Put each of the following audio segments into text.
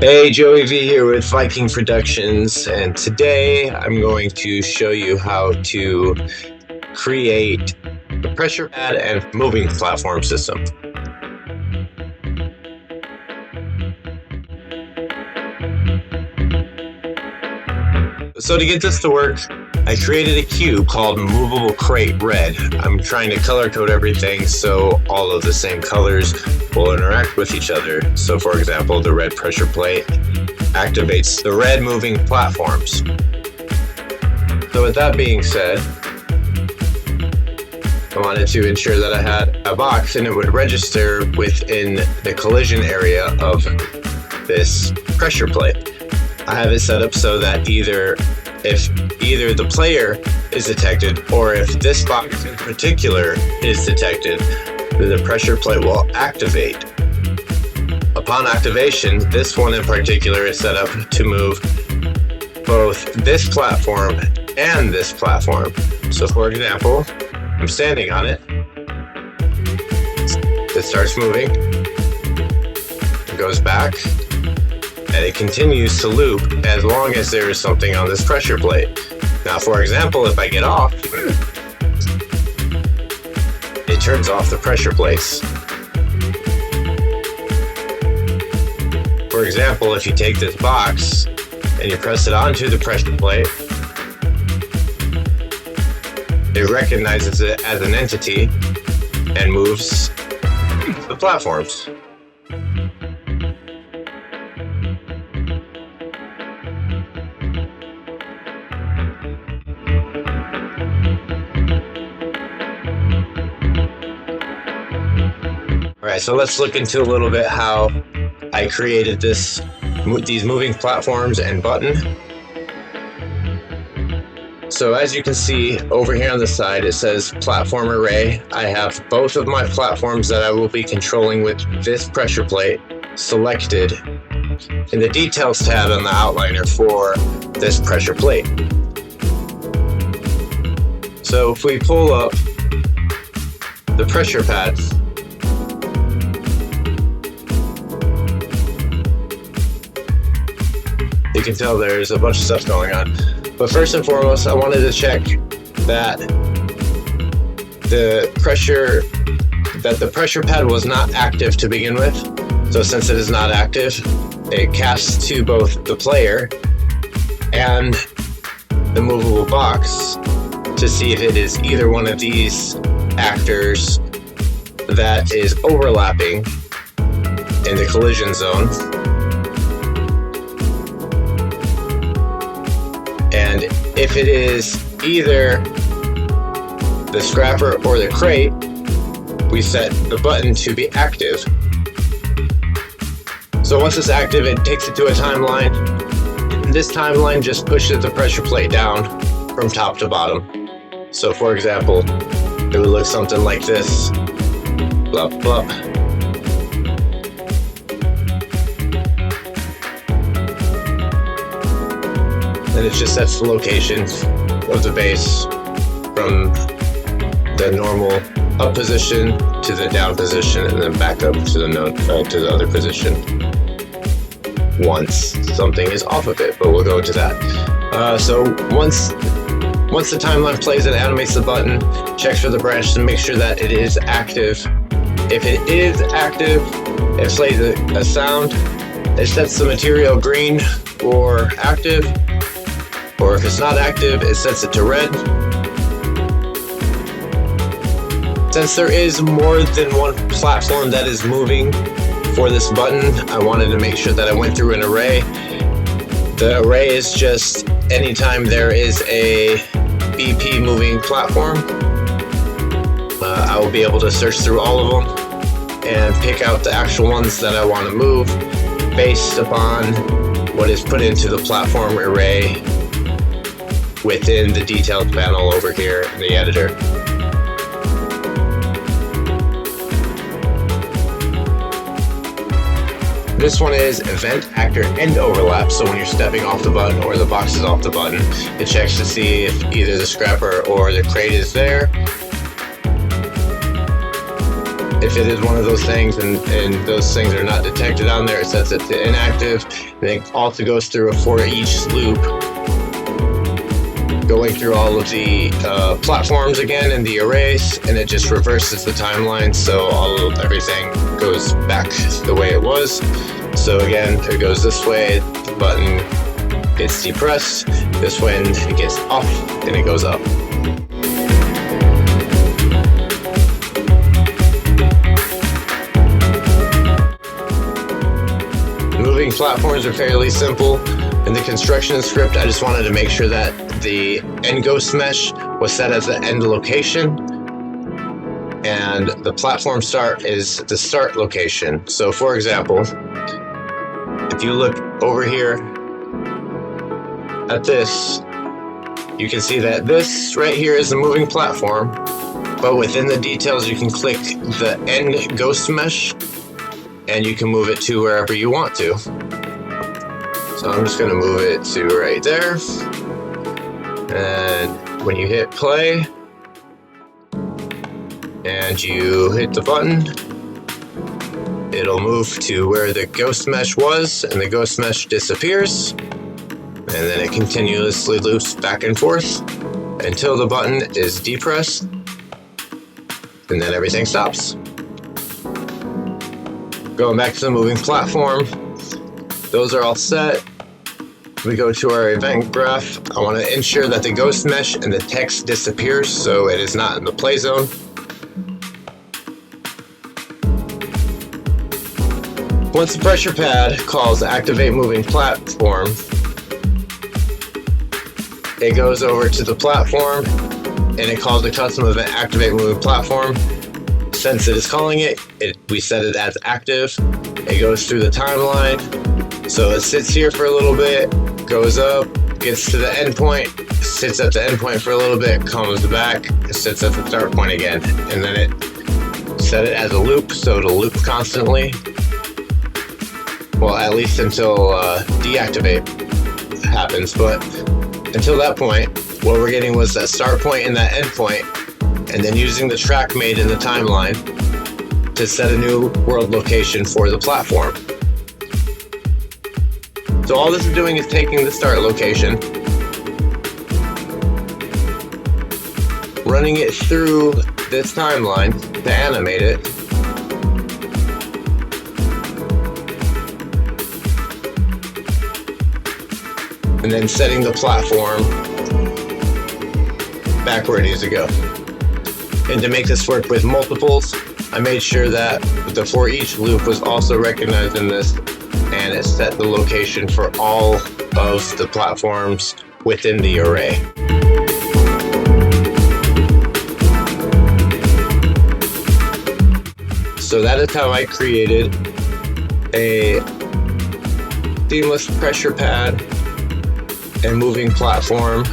Hey, Joey V here with Viking Productions, and today I'm going to show you how to create a pressure pad and moving platform system. So to get this to work, I created a cube called Movable Crate Red. I'm trying to color code everything so all of the same colors will interact with each other. So for example, the red pressure plate activates the red moving platforms. So with that being said, I wanted to ensure that I had a box and it would register within the collision area of this pressure plate. I have it set up so that if either the player is detected or if this box in particular is detected, then the pressure plate will activate. Upon activation, this one in particular is set up to move both this platform and this platform. So for example, I'm standing on it, it starts moving, it goes back, and it continues to loop as long as there is something on this pressure plate. Now for example, if I get off, it turns off the pressure plates. For example, if you take this box and you press it onto the pressure plate, it recognizes it as an entity and moves the platforms. Alright, so let's look into a little bit how I created these moving platforms and button. So as you can see over here on the side, it says platform array. I have both of my platforms that I will be controlling with this pressure plate selected in the details tab on the outliner for this pressure plate. So if we pull up the pressure pad, you can tell there's a bunch of stuff going on. But first and foremost, I wanted to check that the pressure pad was not active to begin with. So since it is not active, it casts to both the player and the movable box to see if it is either one of these actors that is overlapping in the collision zone. And if it is either the scrapper or the crate, we set the button to be active. So once it's active, it takes it to a timeline. And this timeline just pushes the pressure plate down from top to bottom. So for example, it would look something like this. Blop, blop. And it just sets the location of the base from the normal up position to the down position and then back up to the other position once something is off of it, but we'll go into that. So once the timeline plays, it animates the button, checks for the branch to make sure that it is active. If it is active, it plays a sound. It sets the material green or active. Or if it's not active, it sets it to red. Since there is more than one platform that is moving for this button, I wanted to make sure that I went through an array. The array is just anytime there is a BP moving platform, I will be able to search through all of them and pick out the actual ones that I want to move based upon what is put into the platform array within the detailed panel over here in the editor. This one is event, actor, end overlap. So when you're stepping off the button or the box is off the button, it checks to see if either the scrapper or the crate is there. if it is one of those things and those things are not detected on there, it sets it to inactive. And it also goes through a for each loop, going through all of the platforms again and the arrays, and it just reverses the timeline, so everything goes back the way it was. So again, it goes this way, the button gets depressed, this way it gets off, and it goes up. Moving platforms are fairly simple. In the construction script, I just wanted to make sure that the end ghost mesh was set as the end location, and the platform start is the start location. So for example, if you look over here at this, you can see that this right here is the moving platform, but within the details you can click the end ghost mesh and you can move it to wherever you want to. So I'm just going to move it to right there, and when you hit play and you hit the button, it'll move to where the ghost mesh was, and the ghost mesh disappears, and then it continuously loops back and forth until the button is depressed, and then everything stops. Going back to the moving platform, those are all set. We go to our event graph. I want to ensure that the ghost mesh and the text disappears so it is not in the play zone. Once the pressure pad calls activate moving platform, it goes over to the platform and it calls the custom event activate moving platform. Since it is calling it, we set it as active. It goes through the timeline. So it sits here for a little bit, goes up, gets to the end point, sits at the end point for a little bit, comes back, sits at the start point again. And then it set it as a loop, so it'll loop constantly. Well, at least until deactivate happens. But until that point, what we're getting was that start point and that end point, and then using the track made in the timeline to set a new world location for the platform. So all this is doing is taking the start location, running it through this timeline to animate it, and then setting the platform back where it needs to go. And to make this work with multiples, I made sure that the for each loop was also recognized in this, and it set the location for all of the platforms within the array. So that is how I created a seamless pressure pad and moving platform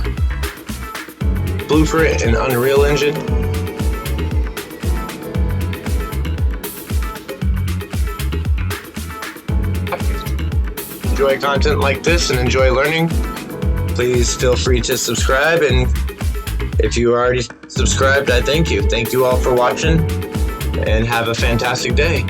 blueprint in Unreal Engine. Enjoy content like this and enjoy learning, please feel free to subscribe, and if you already subscribed, I thank you. Thank you all for watching, and have a fantastic day.